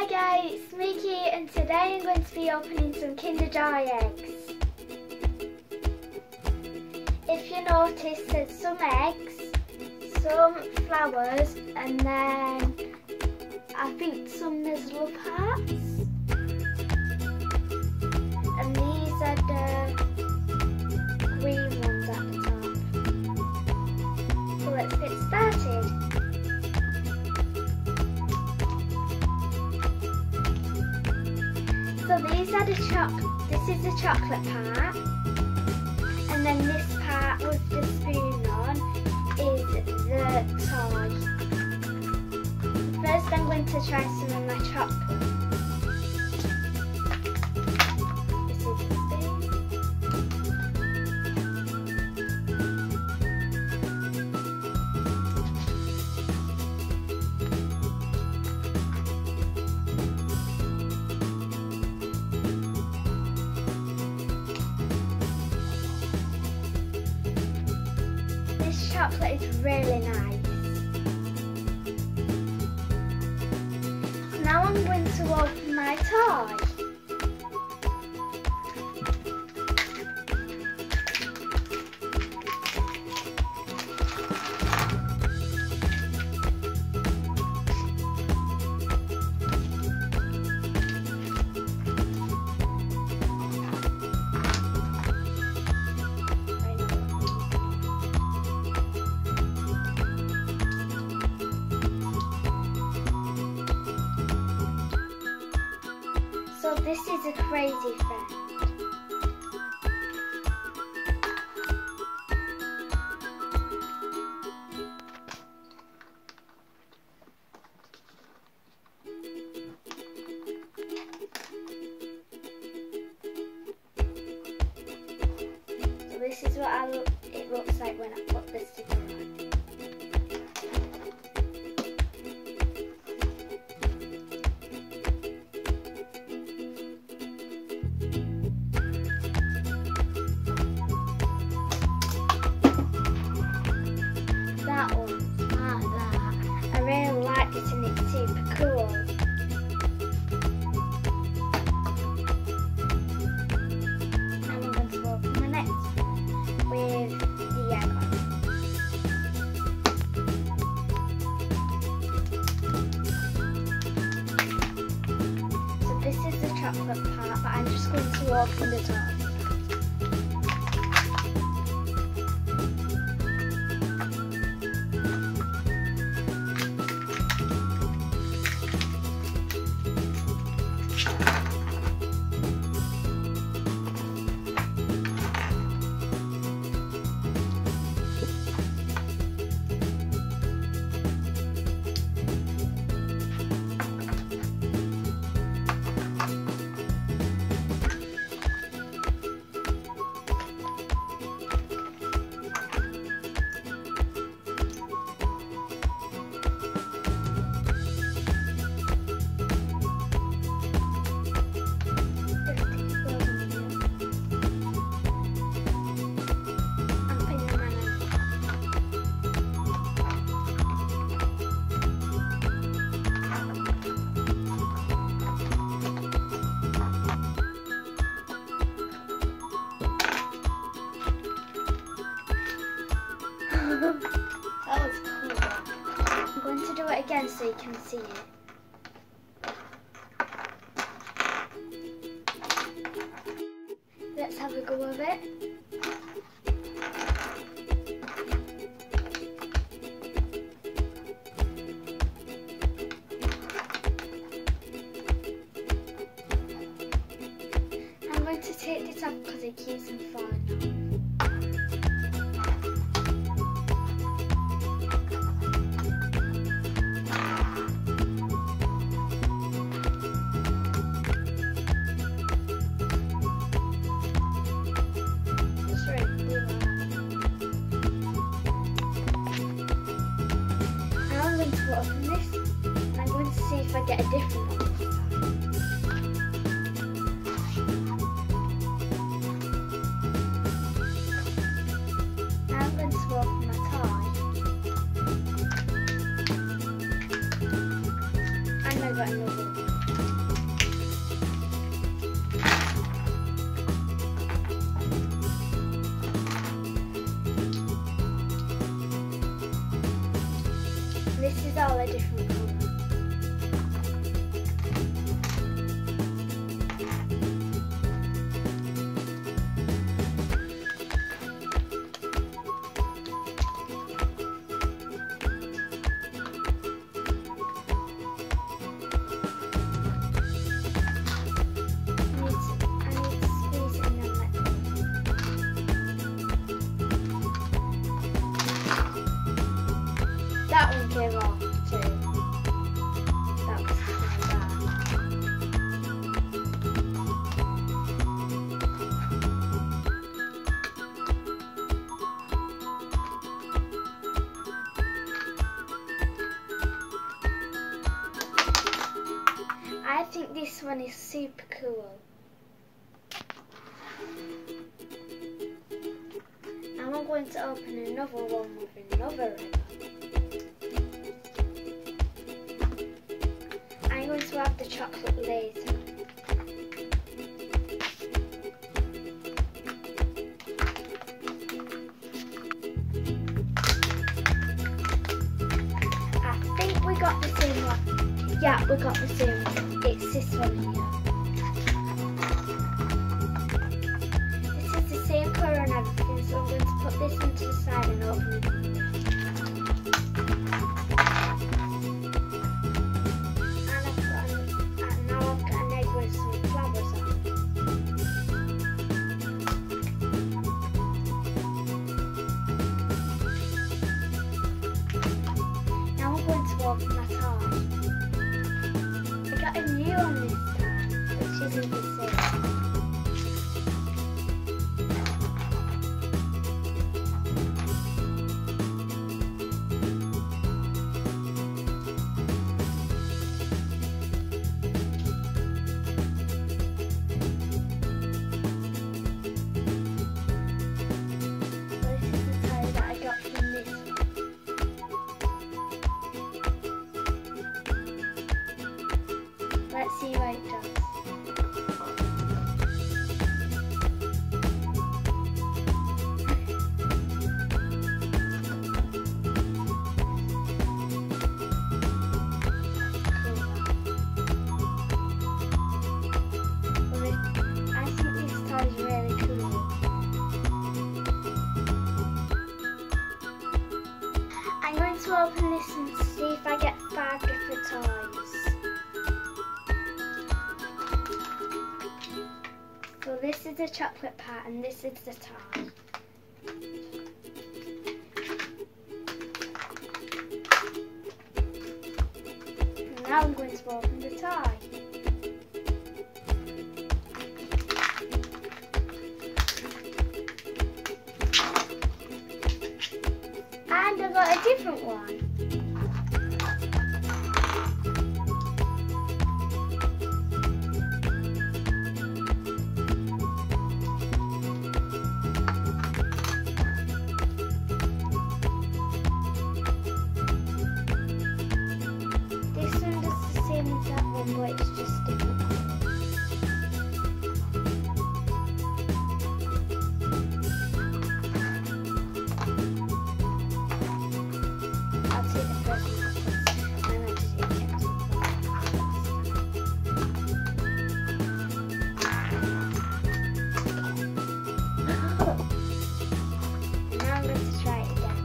guys, it's Mickey and today I'm going to be opening some Kinder Joy eggs. If you notice, there's some eggs, some flowers and then I think some miserable parts. And these are the green ones at the top. So let's get started. So these are this is the chocolate part, and then this part with the spoon on is the toy. First I'm going to try some of my chocolate. This is the spoon. This chocolate is really nice. Now I'm going to open my toy. So this is a crazy friend. So this is what it looks like when I put the sticker on. That one, like that. I really like it and it's super cool. Now I'm going to open the next one with the egg on. So this is the chocolate part, but I'm just going to open the top. That was cool. I'm going to do it again so you can see it. Let's have a go of it. I'm going to take this off because it keeps on falling off. Open this and I'm going to see if I get a different one this time. Now I'm going to open my toy. And I got another one. This is all a different colour. That one came off too. That was really bad. I think this one is super cool. Now I'm going to open another one with another ribbon. I'm going to have the chocolate laser. I think we got the same one. Yeah, we got the same one. It's this one here. This is the same colour and everything, so I'm going to put this into the side and open it. Open my toy. I got a new one this time, which isn't the same. So this is the toy that I got from this one. Let's see what it does. I think this toy is really cool. I'm going to open this and see if I get 5 different toys. So this is the chocolate part and this is the toy. And now I'm going to open the toy. And I got a different one. But it's just different colours. I'll see the first one because I like to see it kept some And now I'm going to try it again.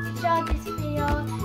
Enjoyed this video.